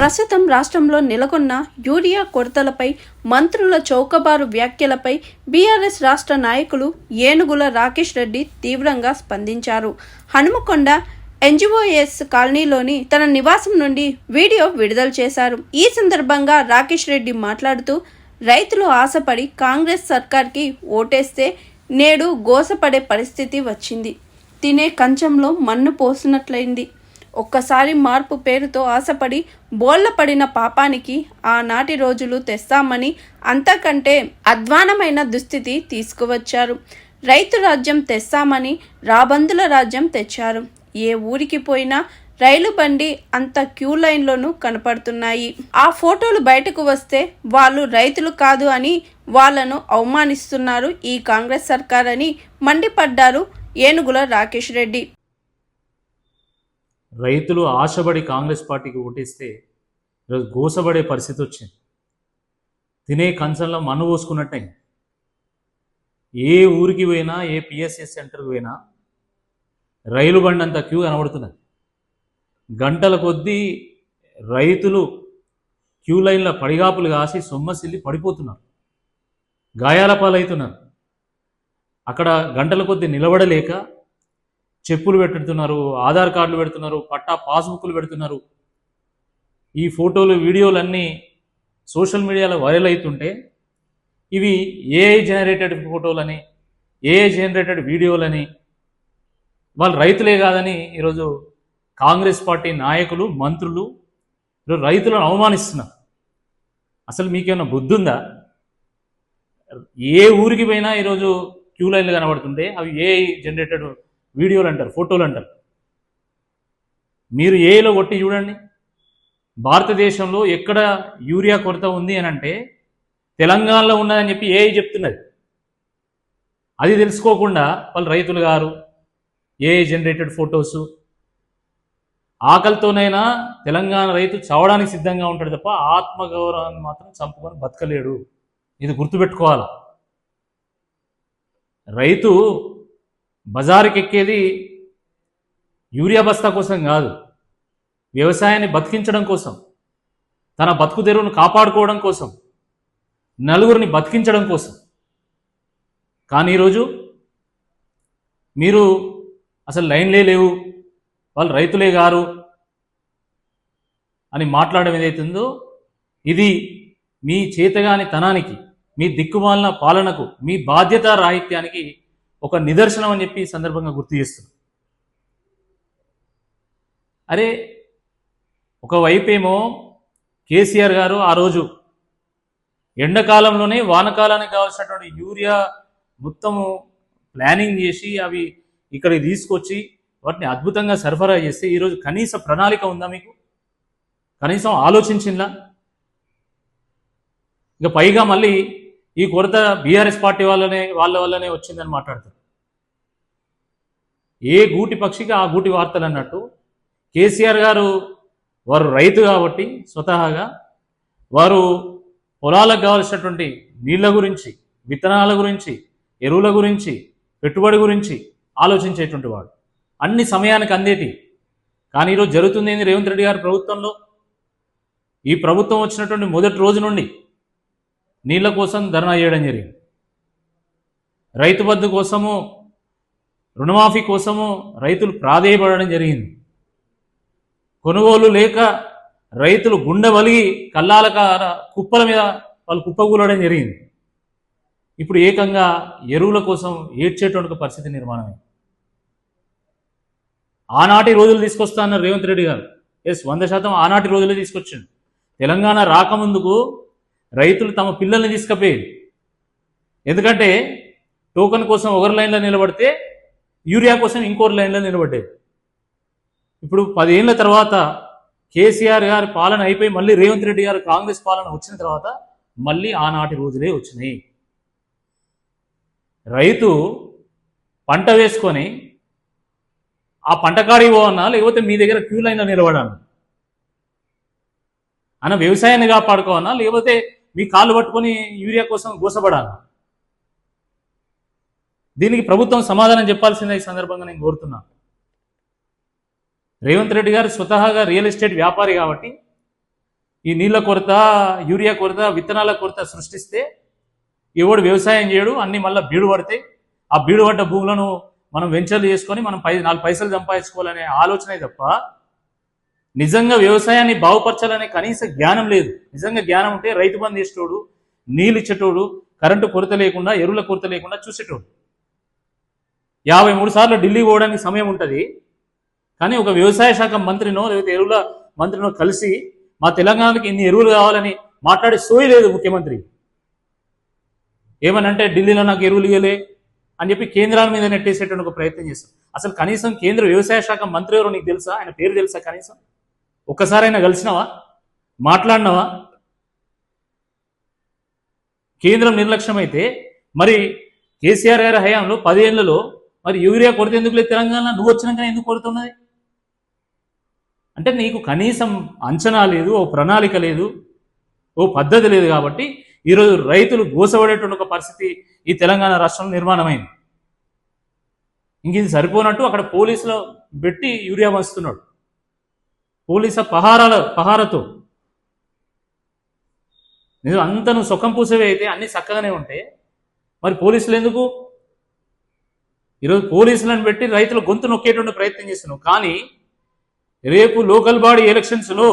ప్రస్తుతం రాష్ట్రంలో నెలకొన్న యూరియా కొరతలపై మంత్రుల చౌకబారు వ్యాఖ్యలపై బీఆర్ఎస్ రాష్ట్ర నాయకులు ఏనుగుల రాకేష్ రెడ్డి తీవ్రంగా స్పందించారు. హనుమకొండ ఎన్జీఓఎస్ కాలనీలోని తన నివాసం నుండి వీడియో విడుదల చేశారు. ఈ సందర్భంగా రాకేష్ రెడ్డి మాట్లాడుతూ, రైతులు ఆశపడి కాంగ్రెస్ సర్కార్కి ఓటేస్తే నేడు గోసపడే పరిస్థితి వచ్చింది. తినే కంచంలో మన్ను పోసినట్లయింది. ఒక్కసారి మార్పు పేరుతో ఆశపడి బోళ్ల పడిన పాపానికి ఆనాటి రోజులు తెస్తామని అంతకంటే అధ్వానమైన దుస్థితి తీసుకువచ్చారు. రైతు రాజ్యం తెస్తామని రాబందుల రాజ్యం తెచ్చారు. ఏ ఊరికి పోయినా రైలు బండి అంత క్యూ లైన్లోనూ కనపడుతున్నాయి. ఆ ఫోటోలు బయటకు వస్తే వాళ్ళు రైతులు కాదు అని వాళ్ళను అవమానిస్తున్నారు ఈ కాంగ్రెస్ సర్కార్ అని మండిపడ్డారు ఏనుగుల రాకేష్ రెడ్డి. రైతులు ఆశపడి కాంగ్రెస్ పార్టీకి ఓటేస్తే ఈరోజు గోసపడే పరిస్థితి వచ్చింది. తినే కంచంలో మన్ను పోసుకున్నట్టే. ఏ ఊరికి పోయినా, ఏ పిఎస్ఎస్ సెంటర్కి పోయినా రైలు బండి అంత క్యూ కనబడుతున్నది. గంటల కొద్దీ రైతులు క్యూ లైన్లో పడిగాపులు కాసి సొమ్మసిల్లి పడిపోతున్నారు, గాయాల పాలవుతున్నారు. అక్కడ గంటల కొద్దీ నిలబడలేక చెప్పులు పెడుతున్నారు, ఆధార్ కార్డులు పెడుతున్నారు, పట్టా పాస్బుక్లు పెడుతున్నారు. ఈ ఫోటోలు వీడియోలన్నీ సోషల్ మీడియాలో వైరల్ అవుతుంటే ఇవి ఏఐ జనరేటెడ్ ఫోటోలని, ఏఐ జనరేటెడ్ వీడియోలని, వాళ్ళు రైతులే కాదని ఈరోజు కాంగ్రెస్ పార్టీ నాయకులు, మంత్రులు ఈరోజు రైతులను అవమానిస్తున్నారు. అసలు మీకేమైనా బుద్ధి ఉందా? ఏ ఊరికి పోయినా ఈరోజు క్యూ లైన్లు కనబడుతుంటే అవి ఏఐ జనరేటెడ్ వీడియోలు అంటారు, ఫోటోలు అంటారు. మీరు ఏలో కొట్టి చూడండి. భారతదేశంలో ఎక్కడ యూరియా కొరత ఉంది అని అంటే తెలంగాణలో ఉన్నదని చెప్పి ఏఐ చెప్తున్నది. అది తెలుసుకోకుండా వాళ్ళు రైతులు గారు ఏఐ జనరేటెడ్ ఫొటోసు. ఆకలితోనైనా తెలంగాణ రైతు చావడానికి సిద్ధంగా ఉంటాడు తప్ప ఆత్మగౌరవాన్ని మాత్రం చంపుకొని బతకలేడు. ఇది గుర్తుపెట్టుకోవాలి. రైతు బజారుకి ఎక్కేది యూరియా బస్తా కోసం కాదు, వ్యవసాయాన్ని బతికించడం కోసం, తన బతుకు తెరువును కాపాడుకోవడం కోసం, నలుగురిని బతికించడం కోసం. కానీ ఈరోజు మీరు అసలు లైన్లే లేవు, వాళ్ళు రైతులే గారు అని మాట్లాడడం ఏదైతుందో ఇది మీ చేతగాని తనానికి, మీ దిక్కుమాలిన పాలనకు, మీ బాధ్యత రాహిత్యానికి ఒక నిదర్శనం అని చెప్పి ఈ సందర్భంగా గుర్తు చేస్తుంది. అరే, ఒకవైపేమో కేసీఆర్ గారు ఆ రోజు ఎండాకాలంలోనే వానకాలానికి కావాల్సినటువంటి యూరియా మొత్తము ప్లానింగ్ చేసి అవి ఇక్కడికి తీసుకొచ్చి వాటిని అద్భుతంగా సరఫరా చేస్తే ఈరోజు కనీస ప్రణాళిక ఉందా మీకు? కనీసం ఆలోచించిందా? ఇక పైగా మళ్ళీ ఈ కొరత బీఆర్ఎస్ పార్టీ వాళ్ళ వల్లనే వచ్చిందని మాట్లాడతారు. ఏ గూటి పక్షికి ఆ గూటి వార్తలు అన్నట్టు కేసీఆర్ గారు వారు రైతు కాబట్టి స్వతహాగా వారు పొలాలకు కావాల్సినటువంటి నీళ్ల గురించి, విత్తనాల గురించి, ఎరువుల గురించి, పెట్టుబడి గురించి ఆలోచించేటువంటి వాడు, అన్ని సమయానికి అందేటి. కానీ ఈరోజు జరుగుతుంది ఏంది? రేవంత్ రెడ్డి గారి ప్రభుత్వంలో, ఈ ప్రభుత్వం వచ్చినటువంటి మొదటి రోజు నుండి నీళ్ల కోసం ధర్నా చేయడం జరిగింది. రైతు బంధు కోసము, రుణమాఫీ కోసము రైతులు ప్రాధేయపడడం జరిగింది. కొనుగోలు లేక రైతులు గుండె వలిగి కల్లాల కుప్పల మీద వాళ్ళు కుప్పగూలడం జరిగింది. ఇప్పుడు ఏకంగా ఎరువుల కోసం ఏడ్చేటువంటి పరిస్థితి నిర్మాణమైంది. ఆనాటి రోజులు తీసుకొస్తా అన్నారు రేవంత్ రెడ్డి గారు. 100% ఆనాటి రోజులే తీసుకొచ్చిండు. తెలంగాణ రాకముందుకు రైతులు తమ పిల్లల్ని తీసుకుపోయేది. ఎందుకంటే టోకన్ కోసం ఒకరి లైన్లో నిలబడితే యూరియా కోసం ఇంకోరి లైన్లో నిలబడ్డేది. ఇప్పుడు 10 ఏళ్ల తర్వాత కేసీఆర్ గారి పాలన అయిపోయి మళ్ళీ రేవంత్ రెడ్డి గారు కాంగ్రెస్ పాలన వచ్చిన తర్వాత మళ్ళీ ఆనాటి రోజులే వచ్చినాయి. రైతు పంట వేసుకొని ఆ పంటకాడికి పోవన్నా, లేకపోతే మీ దగ్గర క్యూ లైన్లో నిలబడన్నా అన్న, వ్యవసాయాన్ని కాపాడుకోవన్నా, లేకపోతే మీ కాళ్ళు పట్టుకొని యూరియా కోసం గోసపడాలా? దీనికి ప్రభుత్వం సమాధానం చెప్పాల్సిందే ఈ సందర్భంగా నేను కోరుతున్నాను. రేవంత్ రెడ్డి గారు స్వతహాగా రియల్ ఎస్టేట్ వ్యాపారి కాబట్టి ఈ నీళ్ళ కొరత, యూరియా కొరత, విత్తనాల కొరత సృష్టిస్తే ఎవడు వ్యవసాయం చేయడు, అన్ని మళ్ళీ బీడు పడతాయి. ఆ బీడు పడ్డ భూములను మనం వెంచర్లు చేసుకొని మనం 4 పైసలు సంపాదించుకోవాలనే ఆలోచనే తప్ప నిజంగా వ్యవసాయాన్ని బాగుపరచాలనే కనీస జ్ఞానం లేదు. నిజంగా జ్ఞానం ఉంటే రైతు బంధు చేసేటోడు, నీళ్ళు ఇచ్చేటోడు, కరెంటు కొరత లేకుండా, ఎరువుల కొరత లేకుండా చూసేటోడు. 53 సార్లు ఢిల్లీ పోవడానికి సమయం ఉంటుంది, కానీ ఒక వ్యవసాయ శాఖ మంత్రినో లేకపోతే ఎరువుల మంత్రినో కలిసి మా తెలంగాణకి ఇన్ని ఎరువులు కావాలని మాట్లాడే సోయి లేదు ముఖ్యమంత్రి. ఏమనంటే ఢిల్లీలో నాకు ఎరువులు ఇవ్వలే అని చెప్పి కేంద్రాల మీద నెట్టేసేటువంటి ఒక ప్రయత్నం చేస్తాం. అసలు కనీసం కేంద్ర వ్యవసాయ శాఖ మంత్రి ఎవరో నీకు తెలుసా? ఆయన పేరు తెలుసా? కనీసం ఒక్కసారైనా కలిసినావా? మాట్లాడినావా? కేంద్రం నిర్లక్ష్యం అయితే మరి కేసీఆర్ గారి హయాంలో 10 ఏళ్లలో మరి యూరియా కొరత ఎందుకు లేదు తెలంగాణ? నువ్వు వచ్చినాక ఎందుకు కొరత ఉన్నది? అంటే నీకు కనీసం అంచనా లేదు, ఓ ప్రణాళిక లేదు, ఓ పద్ధతి లేదు. కాబట్టి ఈరోజు రైతులు గోసపడేటువంటి ఒక పరిస్థితి ఈ తెలంగాణ రాష్ట్రంలో నిర్మాణమైంది. ఇంక ఇది సరిపోనట్టు అక్కడ పోలీసులు పెట్టి యూరియా వస్తున్నాడు, పోలీసు పహారతో. నిజం అంత నువ్వు సుఖం పూసేవే అయితే అన్ని చక్కగానే ఉంటే మరి పోలీసులు ఎందుకు? ఈరోజు పోలీసులను పెట్టి రైతుల గొంతు నొక్కేటువంటి ప్రయత్నం చేస్తున్నావు. కానీ రేపు లోకల్ బాడీ ఎలక్షన్స్లో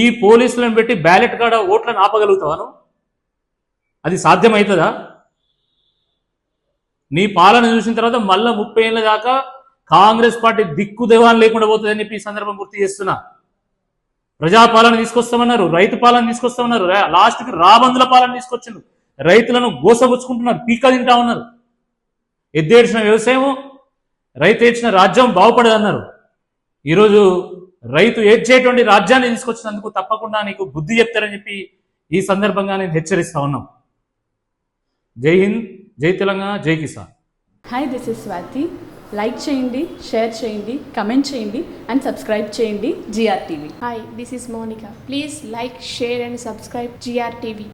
ఈ పోలీసులను పెట్టి బ్యాలెట్ కాడ ఓట్లను ఆపగలుగుతావాను? అది సాధ్యమవుతుందా? నీ పాలన చూసిన తర్వాత మళ్ళా 30 ఏళ్ళ దాకా కాంగ్రెస్ పార్టీ దిక్కు దేవాన్ని లేకుండా పోతుందని చెప్పి ఈ సందర్భం గుర్తు చేస్తున్నా. ప్రజాపాలన తీసుకొస్తామన్నారు, రైతు పాలన తీసుకొస్తామన్నారు, లాస్ట్కి రాబందుల పాలన తీసుకొచ్చిండు. రైతులను గోసబుచ్చుకుంటున్నారు, పీక తింటా ఉన్నారు. ఎద్దేడ్చిన వ్యవసాయం, రైతు ఏడ్చిన రాజ్యం బాగుపడదన్నారు. ఈరోజు రైతు ఏడ్చేటువంటి రాజ్యాన్ని తీసుకొచ్చినందుకు తప్పకుండా నీకు బుద్ధి చెప్తారని చెప్పి ఈ సందర్భంగా నేను హెచ్చరిస్తా ఉన్నాం. జై హింద్, జై తెలంగాణ, జై Kisan. Hi, this is Swathi. Like చేయండి, షేర్ చేయండి, కమెంట్ చేయండి అండ్ సబ్స్క్రైబ్ చేయండి GRTV. Hi, this is Monica. Please like, share and subscribe GRTV.